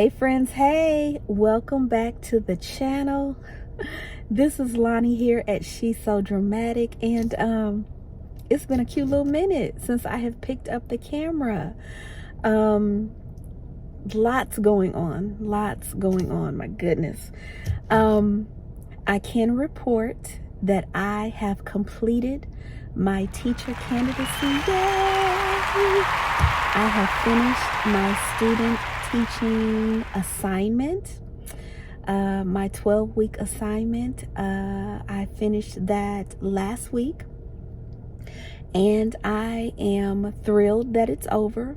Hey friends, hey, welcome back to the channel. This is Lonnie here at She's So Dramatic, and it's been a cute little minute since I have picked up the camera. Lots going on, my goodness. I can report that I have completed my teacher candidacy. Yay! I have finished my student teaching assignment, my 12-week assignment. I finished that last week, and I am thrilled that it's over.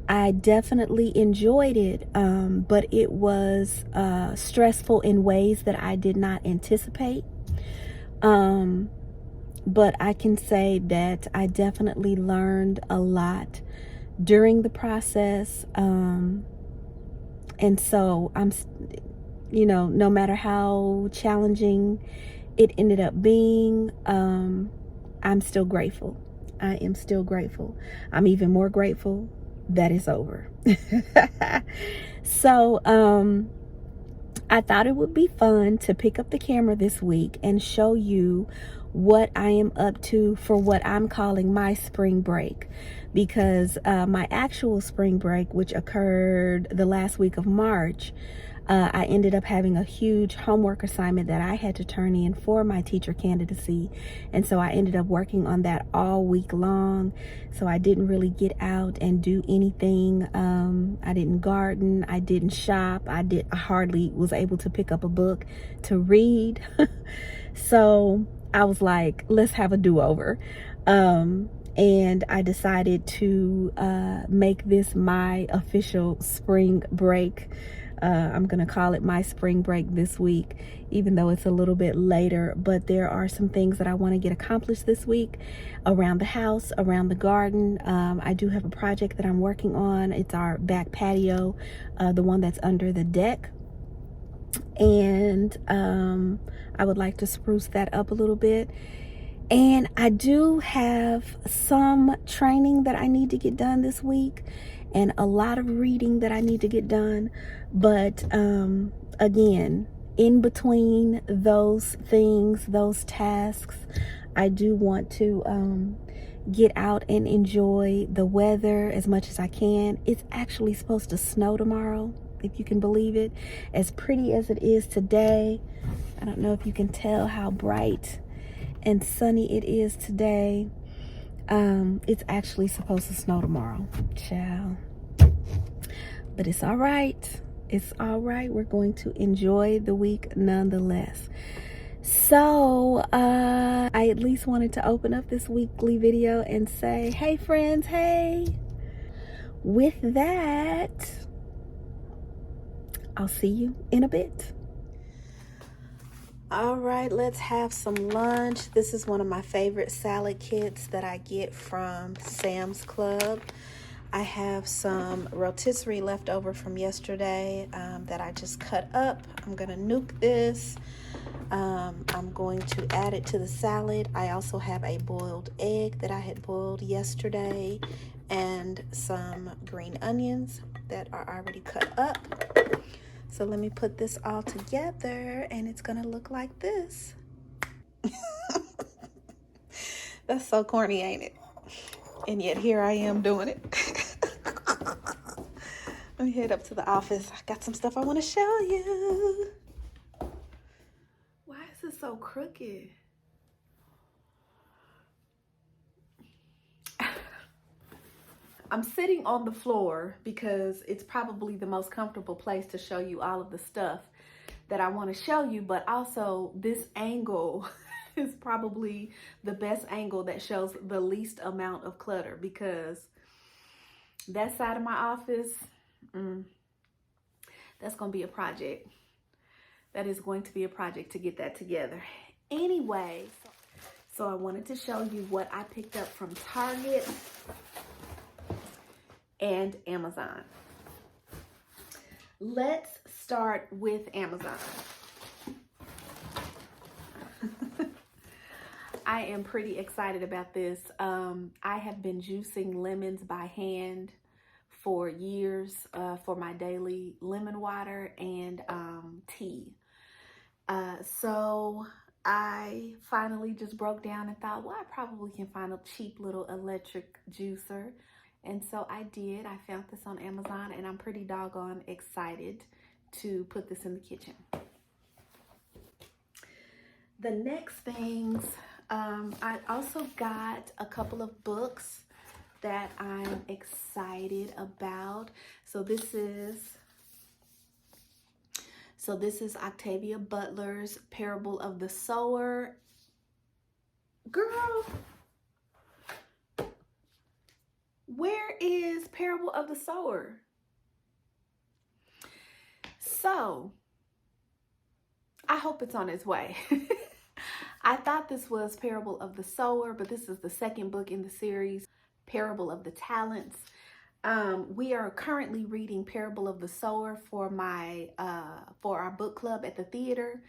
I definitely enjoyed it, but it was stressful in ways that I did not anticipate. But I can say that I definitely learned a lot during the process. And so I'm, no matter how challenging it ended up being, I'm still grateful. I am still grateful. I'm even more grateful that it's over. So, I thought it would be fun to pick up the camera this week and show you what I am up to for what I'm calling my spring break, because my actual spring break, which occurred the last week of March, I ended up having a huge homework assignment that I had to turn in for my teacher candidacy, and so I ended up working on that all week long. So I didn't really get out and do anything. I didn't garden, I didn't shop, I hardly was able to pick up a book to read. So I was like, let's have a do-over. And I decided to make this my official spring break. I'm gonna call it my spring break this week, even though it's a little bit later, but there are some things that I want to get accomplished this week around the house, around the garden. I do have a project that I'm working on. It's our back patio, the one that's under the deck. And I would like to spruce that up a little bit. And I do have some training that I need to get done this week, and a lot of reading that I need to get done. But again, in between those things, those tasks, I do want to get out and enjoy the weather as much as I can. It's actually supposed to snow tomorrow, if you can believe it. As pretty as it is today, I don't know if you can tell how bright and sunny it is today. It's actually supposed to snow tomorrow, child. But it's all right. It's all right. We're going to enjoy the week nonetheless. So I at least wanted to open up this weekly video and say, hey friends, hey. With that, I'll see you in a bit. All right, let's have some lunch. This is one of my favorite salad kits that I get from Sam's Club. I have some rotisserie left over from yesterday that I just cut up. I'm gonna nuke this. I'm going to add it to the salad. I also have a boiled egg that I had boiled yesterday and some green onions that are already cut up. So let me put this all together, and it's gonna look like this. That's so corny, ain't it? And yet here I am doing it. Let me head up to the office. I got some stuff I want to show you. Why is it so crooked? I'm sitting on the floor because it's probably the most comfortable place to show you all of the stuff that I want to show you, but also this angle is probably the best angle that shows the least amount of clutter, because that side of my office, that's going to be a project. That is going to be a project to get that together. Anyway, so I wanted to show you what I picked up from Target and Amazon. Let's start with Amazon. I am pretty excited about this. I have been juicing lemons by hand for years for my daily lemon water and tea. So I finally just broke down and thought, well, I probably can find a cheap little electric juicer. And so I did. I found this on Amazon, and I'm pretty doggone excited to put this in the kitchen. The next things, I also got a couple of books that I'm excited about. So this is Octavia Butler's Parable of the Sower. Girl, where is Parable of the Sower? So, I hope it's on its way. I thought this was Parable of the Sower, but this is the second book in the series, Parable of the Talents. We are currently reading Parable of the Sower for our book club at the theater.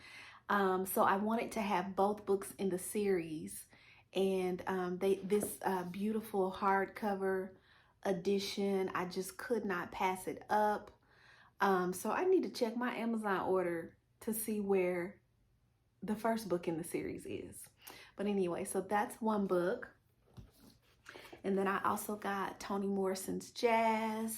So I wanted to have both books in the series, and this beautiful hardcover edition, I just could not pass it up. So I need to check my Amazon order to see where the first book in the series is. But anyway, so that's one book. And then I also got Toni Morrison's Jazz.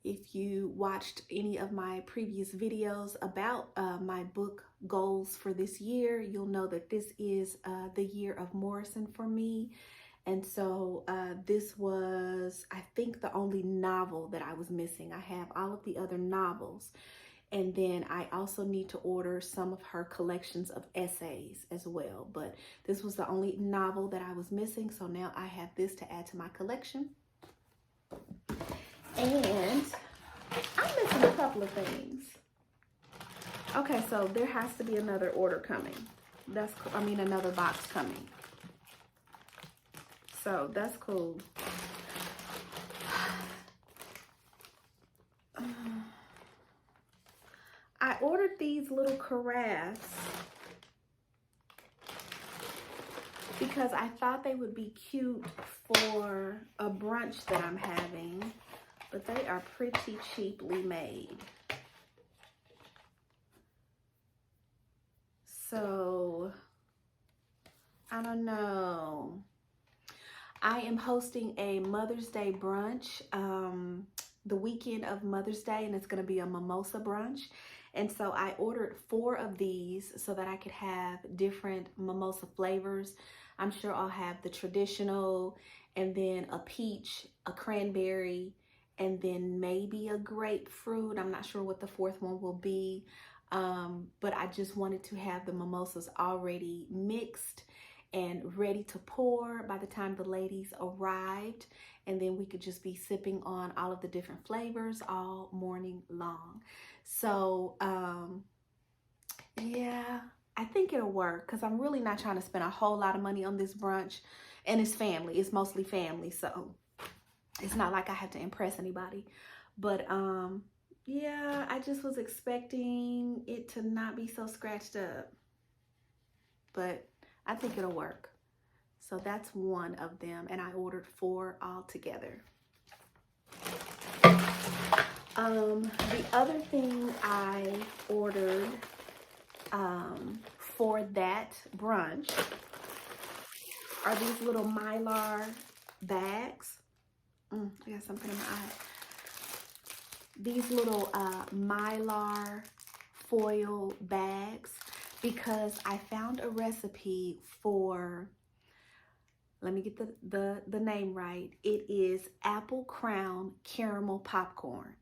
If you watched any of my previous videos about my book goals for this year, you'll know that this is the year of Morrison for me. And so this was, I think, the only novel that I was missing. I have all of the other novels. And then I also need to order some of her collections of essays as well. But this was the only novel that I was missing. So now I have this to add to my collection. And I'm missing a couple of things. Okay, so there has to be another order coming. Another box coming. So that's cool. I ordered these little carafes because I thought they would be cute for a brunch that I'm having, but they are pretty cheaply made. So, I don't know. I am hosting a Mother's Day brunch the weekend of Mother's Day, and it's going to be a mimosa brunch. And so I ordered 4 of these so that I could have different mimosa flavors. I'm sure I'll have the traditional, and then a peach, a cranberry, and then maybe a grapefruit. I'm not sure what the 4th one will be. But I just wanted to have the mimosas already mixed and ready to pour by the time the ladies arrived. And then we could just be sipping on all of the different flavors all morning long. So, yeah, I think it'll work because I'm really not trying to spend a whole lot of money on this brunch. And it's family. It's mostly family. So it's not like I have to impress anybody. But, yeah, I just was expecting it to not be so scratched up. But I think it'll work. So that's one of them, and I ordered 4 altogether. The other thing I ordered for that brunch are these little Mylar bags. I got something in my eye. These little Mylar foil bags, because I found a recipe for, let me get the name right. It is apple crown caramel popcorn.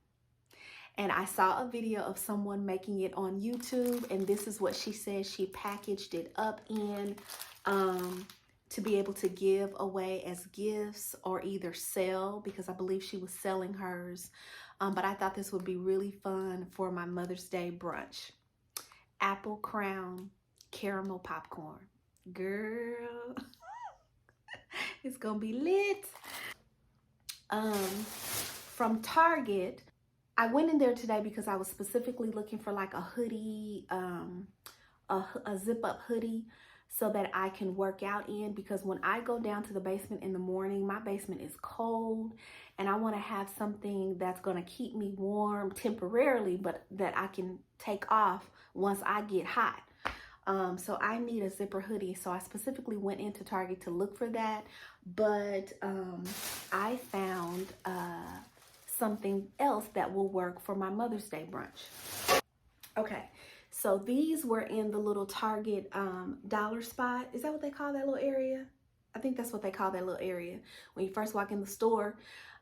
And I saw a video of someone making it on YouTube, and this is what she says she packaged it up in to be able to give away as gifts or either sell, because I believe she was selling hers. But I thought this would be really fun for my Mother's Day brunch. Apple crown caramel popcorn. Girl, it's gonna be lit. From Target, I went in there today because I was specifically looking for like a hoodie, a zip up hoodie so that I can work out in, because when I go down to the basement in the morning, my basement is cold and I want to have something that's going to keep me warm temporarily, but that I can take off once I get hot. So I need a zipper hoodie. So I specifically went into Target to look for that, but I found something else that will work for my Mother's Day brunch. Okay, so these were in the little Target dollar spot. Is that what they call that little area? I think that's what they call that little area when you first walk in the store.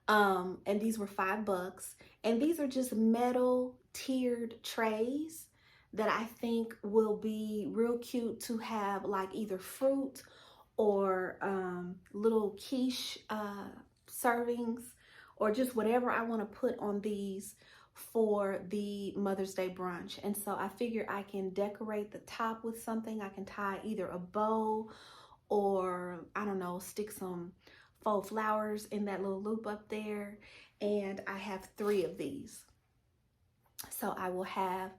And these were $5. And these are just metal tiered trays that I think will be real cute to have, like either fruit or little quiche servings, or just whatever I want to put on these for the Mother's Day brunch. And so I figure I can decorate the top with something. I can tie either a bow or, I don't know, stick some faux flowers in that little loop up there. And I have 3 of these. So I will have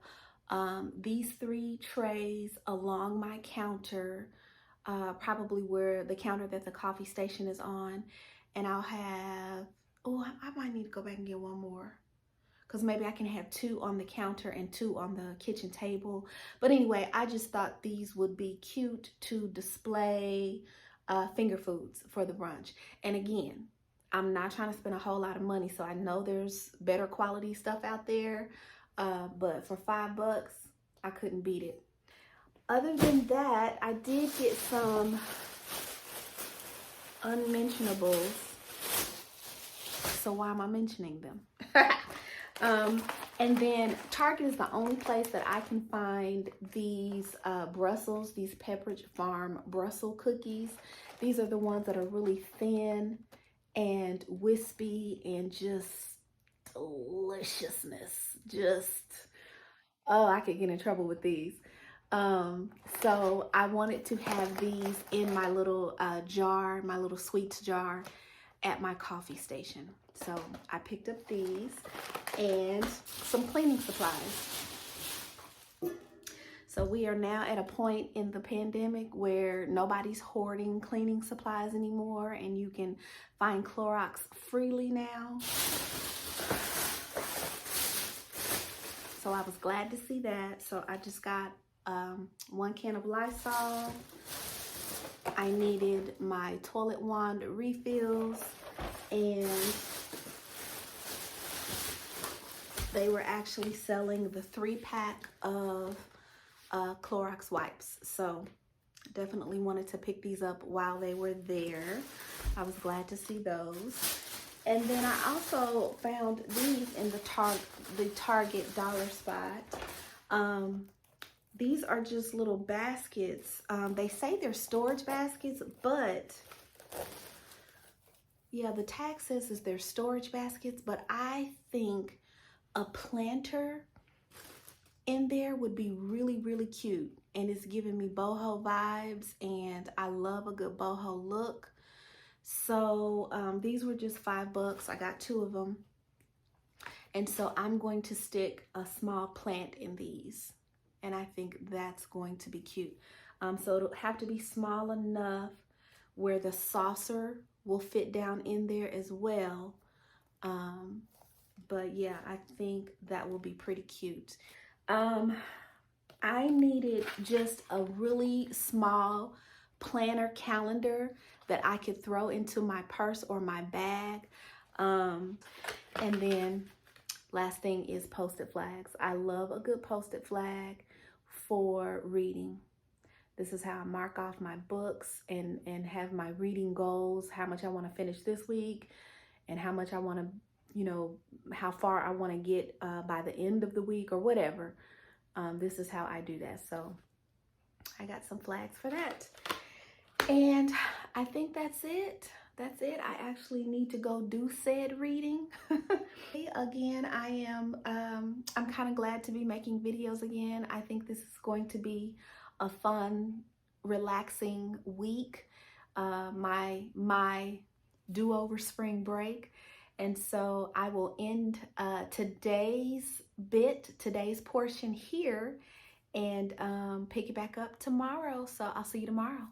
these 3 trays along my counter, probably where the counter that the coffee station is on. And I'll have, oh, I might need to go back and get one more, because maybe I can have 2 on the counter and 2 on the kitchen table. But anyway, I just thought these would be cute to display finger foods for the brunch. And again, I'm not trying to spend a whole lot of money, so I know there's better quality stuff out there, but for $5, I couldn't beat it. Other than that, I did get some unmentionables. So why am I mentioning them? And then Target is the only place that I can find these Brussels, these Pepperidge Farm Brussels cookies. These are the ones that are really thin and wispy and just deliciousness. Just, oh, I could get in trouble with these. So I wanted to have these in my little jar, my little sweets jar at my coffee station. So I picked up these and some cleaning supplies. So we are now at a point in the pandemic where nobody's hoarding cleaning supplies anymore, and you can find Clorox freely now. So I was glad to see that. So I just got 1 can of Lysol. I needed my toilet wand refills, and they were actually selling the 3-pack of Clorox wipes. So definitely wanted to pick these up while they were there. I was glad to see those. And then I also found these in the Target dollar spot. These are just little baskets. They say they're storage baskets, but yeah, the tag says they're storage baskets, but I think a planter in there would be really, really cute. And it's giving me boho vibes, and I love a good boho look. So these were just $5. I got 2 of them. And so I'm going to stick a small plant in these. And I think that's going to be cute. So it'll have to be small enough where the saucer will fit down in there as well. But yeah, I think that will be pretty cute. I needed just a really small planner calendar that I could throw into my purse or my bag. And then last thing is Post-it flags. I love a good Post-it flag for reading. This is how I mark off my books and have my reading goals, how much I want to finish this week and how much I want to, you know, how far I want to get by the end of the week or whatever. This is how I do that. So I got some flags for that. And I think that's it. That's it. I actually need to go do said reading. Again, I'm kind of glad to be making videos again. I think this is going to be a fun, relaxing week. My do-over spring break. And so I will end today's portion here, and pick it back up tomorrow. So I'll see you tomorrow.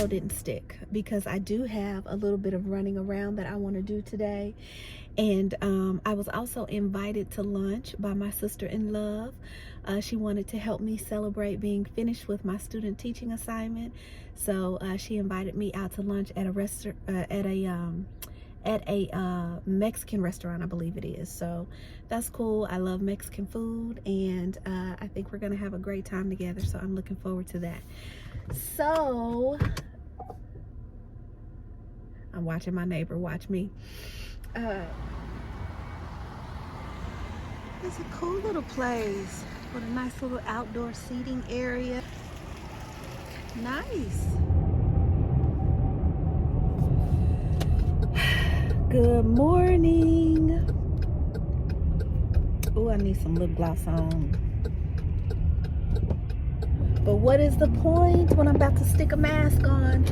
Didn't stick because I do have a little bit of running around that I want to do today, and I was also invited to lunch by my sister-in-law. She wanted to help me celebrate being finished with my student teaching assignment, so she invited me out to lunch at a Mexican restaurant, I believe it is. So that's cool. I love Mexican food, and I think we're gonna have a great time together, so I'm looking forward to that. So I'm watching my neighbor watch me. It's a cool little place with a nice little outdoor seating area. Nice. Good morning. Oh, I need some lip gloss on. But what is the point when I'm about to stick a mask on?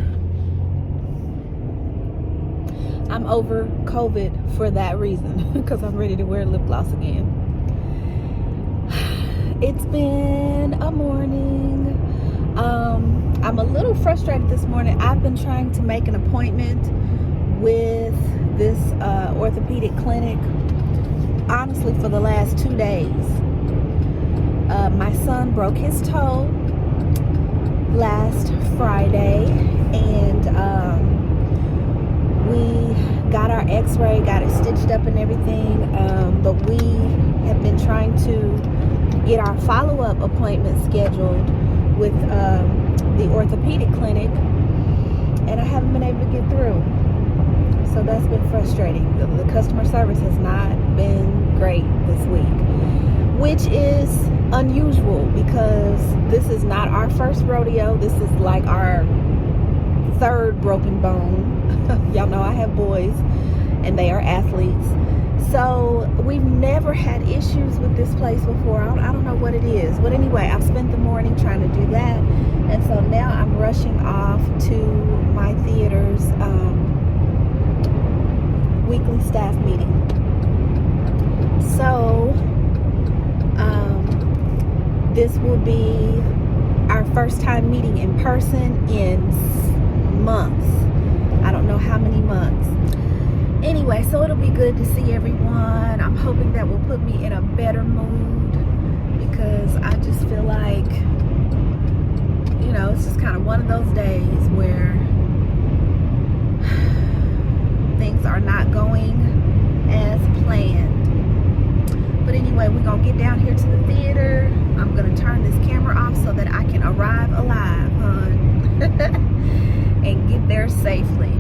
I'm over COVID for that reason, because I'm ready to wear lip gloss again. It's been a morning. I'm a little frustrated this morning. I've been trying to make an appointment with this orthopedic clinic, honestly, for the last 2 days. My son broke his toe last Friday, and we got our x-ray, got it stitched up and everything, but we have been trying to get our follow-up appointment scheduled with the orthopedic clinic, and I haven't been able to get through. So that's been frustrating. The customer service has not been great this week, which is unusual because this is not our first rodeo. This is like our third broken bone. Y'all know I have boys and they are athletes, so we've never had issues with this place before. I don't know what it is, but anyway, I've spent the morning trying to do that, and so now I'm rushing off to my theater's weekly staff meeting. So this will be our first time meeting in person in months. I don't know how many months. Anyway, so it'll be good to see everyone. I'm hoping that will put me in a better mood, because I just feel like, you know, it's just kind of one of those days where things are not going as planned. But anyway, we're gonna get down here to the theater. I'm gonna turn this camera off so that I can arrive alive, hon, and get there safely.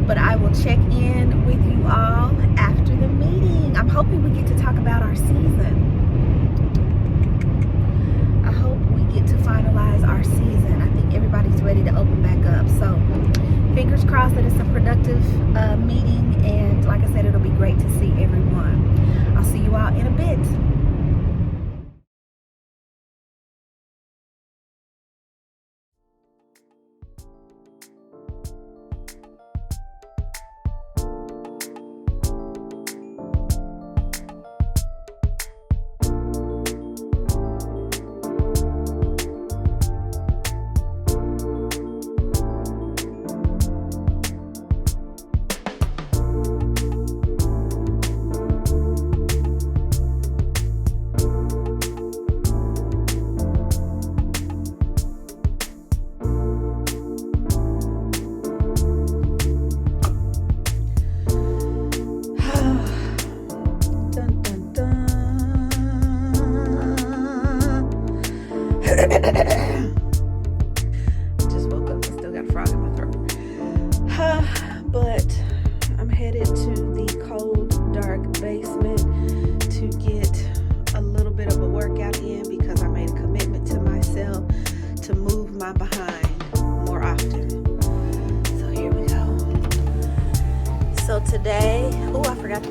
But I will check in with you all after the meeting. I'm hoping we get to talk about our season. I hope we get to finalize our season. I think everybody's ready to open back up. So fingers crossed that it's a productive meeting, and like I said, it'll be great to see everyone. I'll see you all in a bit.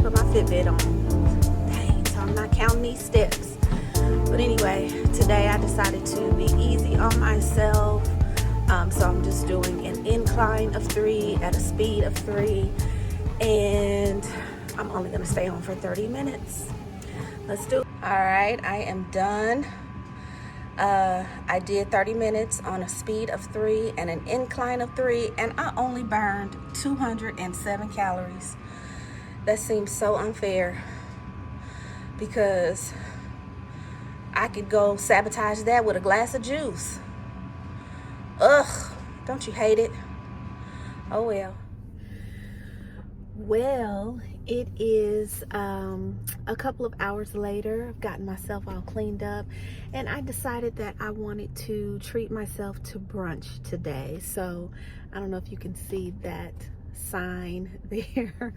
put my Fitbit on. Dang, so I'm not counting these steps. But anyway, today I decided to be easy on myself. So I'm just doing an incline of 3 at a speed of 3. And I'm only gonna stay on for 30 minutes. Let's do it. All right, I am done. I did 30 minutes on a speed of 3 and an incline of 3, and I only burned 207 calories. That seems so unfair because I could go sabotage that with a glass of juice. Ugh, don't you hate it? Oh well. Well, it is a couple of hours later. I've gotten myself all cleaned up, and I decided that I wanted to treat myself to brunch today. So I don't know if you can see that sign there,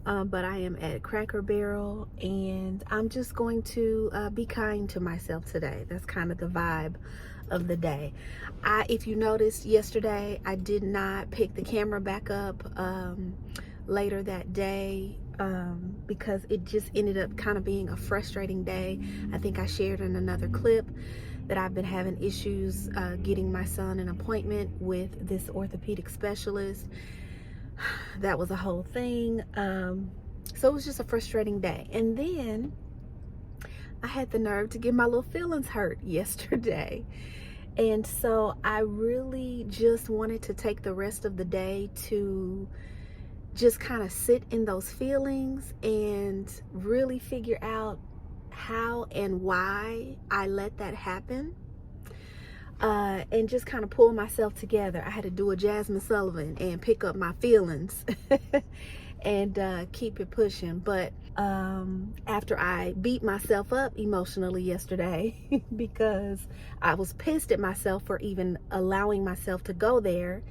but I am at Cracker Barrel, and I'm just going to be kind to myself today. That's kind of the vibe of the day. If you noticed yesterday, I did not pick the camera back up later that day because it just ended up kind of being a frustrating day. I think I shared in another clip that I've been having issues getting my son an appointment with this orthopedic specialist. That was a whole thing. So it was just a frustrating day. And then I had the nerve to get my little feelings hurt yesterday. And so I really just wanted to take the rest of the day to just kind of sit in those feelings and really figure out how and why I let that happen, and just kind of pull myself together. I had to do a Jasmine Sullivan and pick up my feelings and keep it pushing. But after I beat myself up emotionally yesterday because I was pissed at myself for even allowing myself to go there,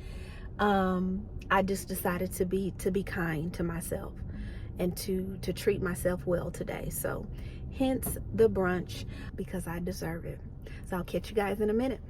I just decided to be kind to myself and to treat myself well today. So hence the brunch, because I deserve it. So I'll catch you guys in a minute.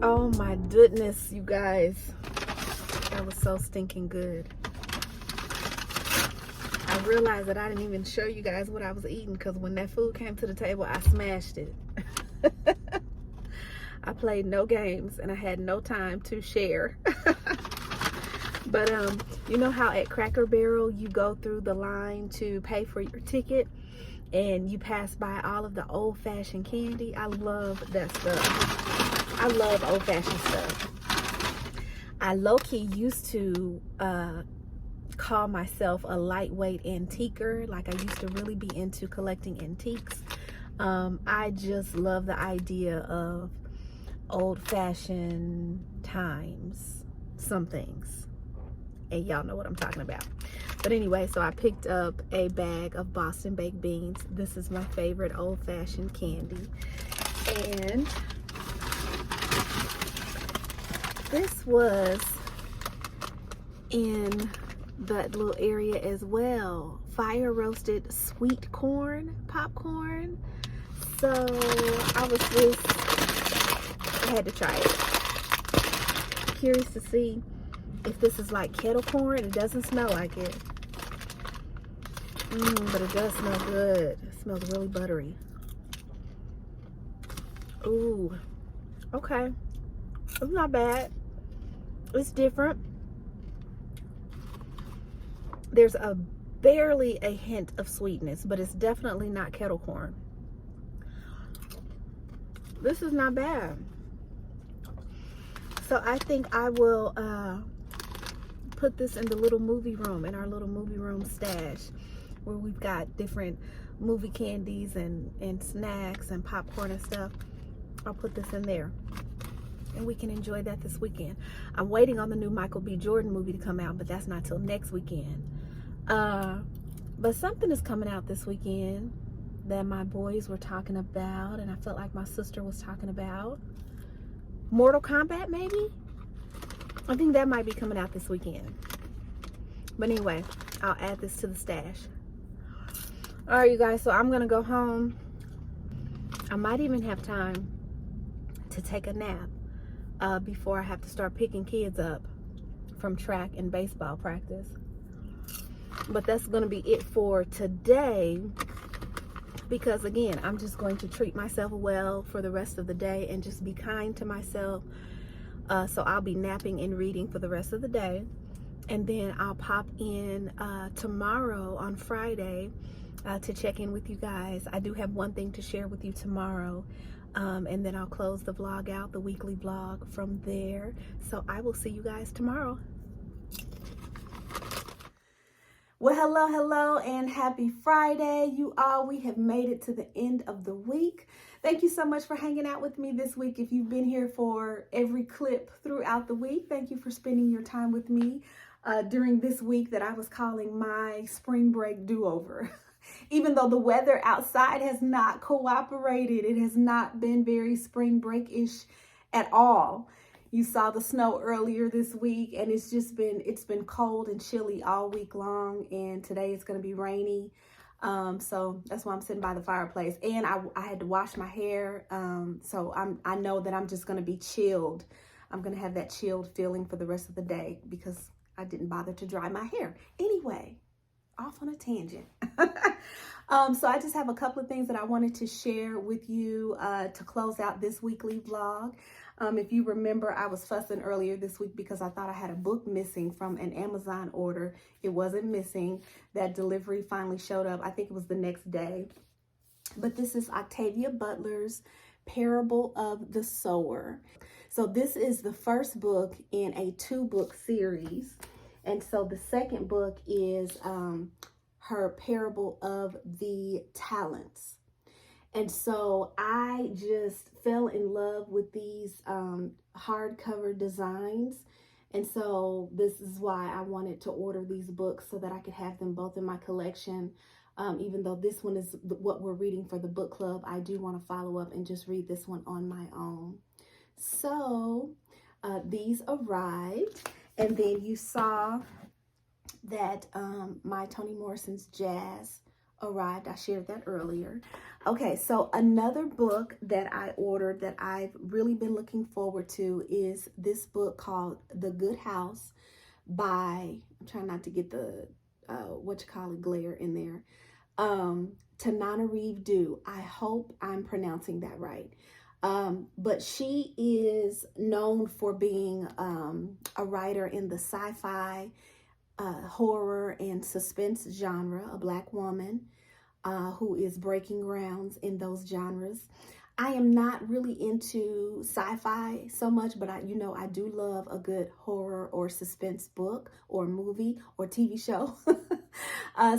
Oh my goodness, you guys, that was so stinking good. I realized that I didn't even show you guys what I was eating, because when that food came to the table, I smashed it. I played no games and I had no time to share. But you know how at Cracker Barrel you go through the line to pay for your ticket and you pass by all of the old-fashioned candy? I love that stuff. I love old-fashioned stuff. I low-key used to call myself a lightweight antiquer. Like, I used to really be into collecting antiques. I just love the idea of old-fashioned times, some things, and y'all know what I'm talking about. But anyway, so I picked up a bag of Boston baked beans. This is my favorite old-fashioned candy, and this was in that little area as well. Fire roasted sweet corn popcorn. So I had to try it. Curious to see if this is like kettle corn. It doesn't smell like it. But it does smell good. It smells really buttery. Ooh, okay. It's not bad. It's different. There's barely a hint of sweetness, but it's definitely not kettle corn. This is not bad. So I think I will put this in the little movie room, in our little movie room stash, where we've got different movie candies and snacks and popcorn and stuff. I'll put this in there, and we can enjoy that this weekend. I'm waiting on the new Michael B. Jordan movie to come out, but that's not till next weekend. But something is coming out this weekend that my boys were talking about, and I felt like my sister was talking about. Mortal Kombat, maybe? I think that might be coming out this weekend. But anyway, I'll add this to the stash. All right, you guys, so I'm gonna go home. I might even have time to take a nap before I have to start picking kids up from track and baseball practice. But that's gonna be it for today, because again, I'm just going to treat myself well for the rest of the day and just be kind to myself. So I'll be napping and reading for the rest of the day, and then I'll pop in tomorrow on Friday to check in with you guys. I do have one thing to share with you tomorrow, and then I'll close the vlog out, the weekly vlog, from there. So I will see you guys tomorrow. Well, hello, and happy Friday, you all. We have made it to the end of the week. Thank you so much for hanging out with me this week. If you've been here for every clip throughout the week, thank you for spending your time with me during this week that I was calling my spring break do-over. Even though the weather outside has not cooperated, it has not been very spring break-ish at all. You saw the snow earlier this week, and it's been cold and chilly all week long, and today it's going to be rainy. So that's why I'm sitting by the fireplace, and I had to wash my hair. So I know that I'm just going to be chilled. I'm going to have that chilled feeling for the rest of the day because I didn't bother to dry my hair. Anyway, off on a tangent. So I just have a couple of things that I wanted to share with you to close out this weekly vlog. If you remember, I was fussing earlier this week because I thought I had a book missing from an Amazon order. It wasn't missing. That delivery finally showed up. I think it was the next day. But this is Octavia Butler's Parable of the Sower. So this is the first book in a 2-book series. And so the second book is her Parable of the Talents. And so I just fell in love with these hardcover designs. And so this is why I wanted to order these books, so that I could have them both in my collection. Even though this one is what we're reading for the book club, I do want to follow up and just read this one on my own. So these arrived, and then you saw that my Toni Morrison's Jazz arrived. I shared that earlier. Okay, so another book that I ordered that I've really been looking forward to is this book called The Good House by, I'm trying not to get the glare in there, Tananarive Due. I hope I'm pronouncing that right. But she is known for being a writer in the sci-fi, horror, and suspense genre, a Black woman who is breaking grounds in those genres. I am not really into sci-fi so much, but I do love a good horror or suspense book or movie or TV show.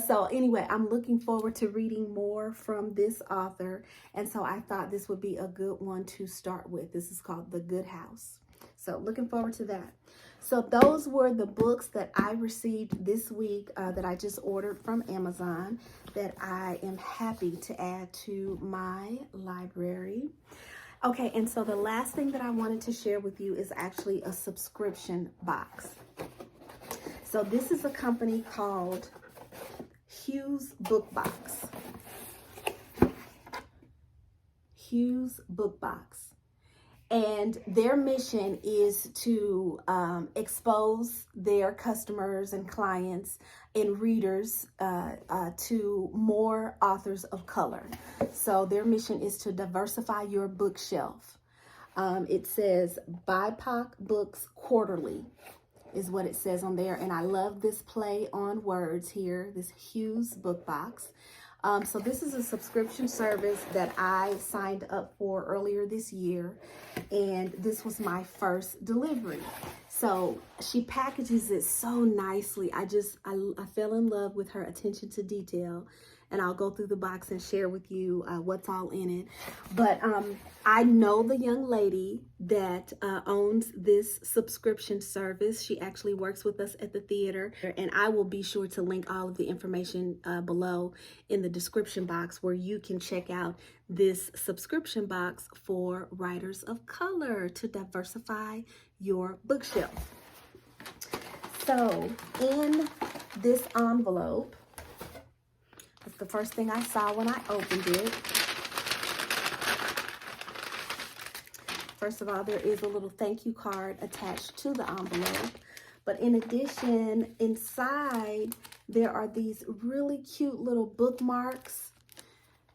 So anyway, I'm looking forward to reading more from this author. And so I thought this would be a good one to start with. This is called The Good House. So looking forward to that. So those were the books that I received this week that I just ordered from Amazon that I am happy to add to my library. Okay, and so the last thing that I wanted to share with you is actually a subscription box. So this is a company called Hughes Book Box. Hughes Book Box. And their mission is to expose their customers and clients and readers to more authors of color. So their mission is to diversify your bookshelf. It says BIPOC Books Quarterly is what it says on there. And I love this play on words here, this Hughes Book Box. So this is a subscription service that I signed up for earlier this year, and this was my first delivery. So she packages it so nicely. I fell in love with her attention to detail, and I'll go through the box and share with you what's all in it. But I know the young lady that owns this subscription service. She actually works with us at the theater, and I will be sure to link all of the information below in the description box where you can check out this subscription box for writers of color to diversify your bookshelf. So in this envelope, that's the first thing I saw when I opened it. First of all, there is a little thank you card attached to the envelope. But in addition, inside, there are these really cute little bookmarks.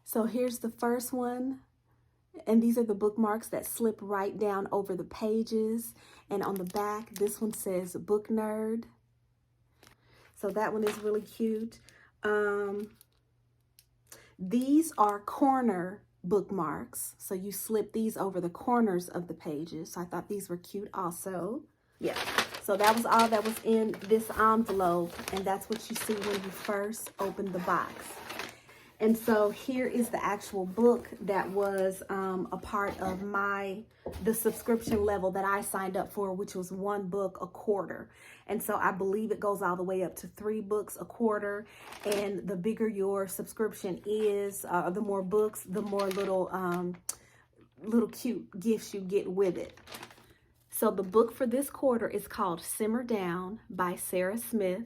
So here's the first one. And these are the bookmarks that slip right down over the pages. And on the back, this one says Book Nerd. So that one is really cute. These are corner bookmarks. So you slip these over the corners of the pages. So I thought these were cute also. Yeah. So that was all that was in this envelope. And that's what you see when you first open the box. And so here is the actual book that was a part of the subscription level that I signed up for, which was 1 book a quarter. And so I believe it goes all the way up to 3 books a quarter. And the bigger your subscription is, the more books, the more little cute gifts you get with it. So the book for this quarter is called Simmer Down by Sarah Smith.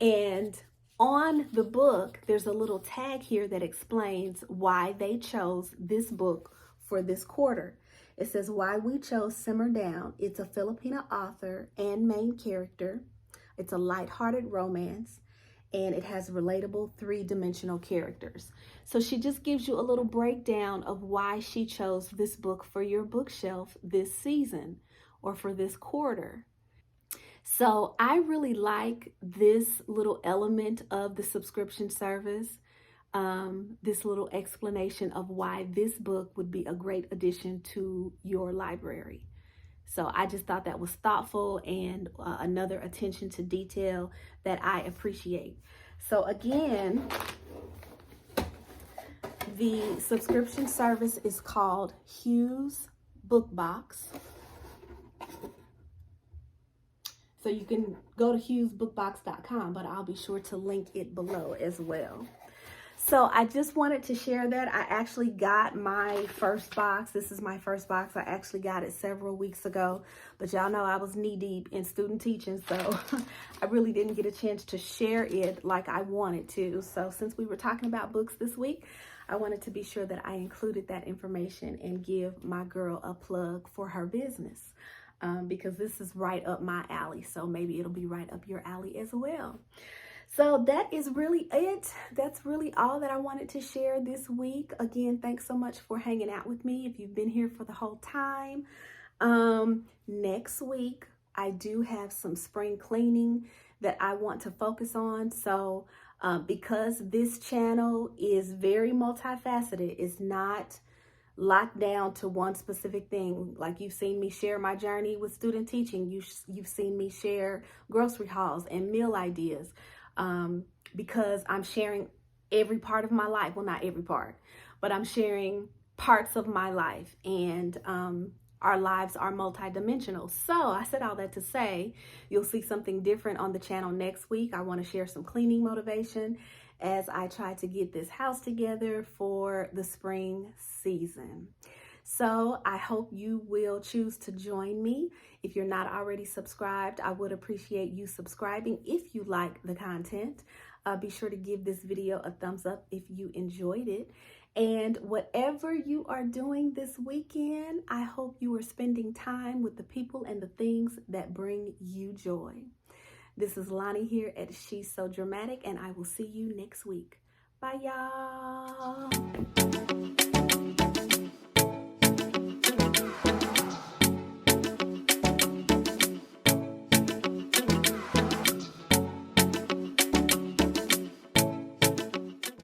And on the book, there's a little tag here that explains why they chose this book for this quarter. It says why we chose Simmer Down. It's a Filipina author and main character. It's a lighthearted romance, and it has relatable 3-dimensional characters. So she just gives you a little breakdown of why she chose this book for your bookshelf this season or for this quarter. So I really like this little element of the subscription service, this little explanation of why this book would be a great addition to your library. So I just thought that was thoughtful and another attention to detail that I appreciate. So again, the subscription service is called Hugh's Book Box. So you can go to hughesbookbox.com, but I'll be sure to link it below as well. So I just wanted to share that. I actually got my first box. This is my first box. I actually got it several weeks ago, but y'all know I was knee deep in student teaching, so I really didn't get a chance to share it like I wanted to. So since we were talking about books this week, I wanted to be sure that I included that information and give my girl a plug for her business. Because this is right up my alley. So maybe it'll be right up your alley as well. So that is really it. That's really all that I wanted to share this week. Again, thanks so much for hanging out with me if you've been here for the whole time. Next week, I do have some spring cleaning that I want to focus on. So because this channel is very multifaceted, it's not locked down to one specific thing. Like you've seen me share my journey with student teaching. You've seen me share grocery hauls and meal ideas because I'm sharing every part of my life. Well, not every part, but I'm sharing parts of my life, and our lives are multidimensional. So I said all that to say you'll see something different on the channel next week. I want to share some cleaning motivation as I try to get this house together for the spring season. So I hope you will choose to join me. If you're not already subscribed, I would appreciate you subscribing if you like the content. Be sure to give this video a thumbs up if you enjoyed it. And whatever you are doing this weekend, I hope you are spending time with the people and the things that bring you joy. This is Lonnie here at She's So Dramatic, and I will see you next week. Bye, y'all.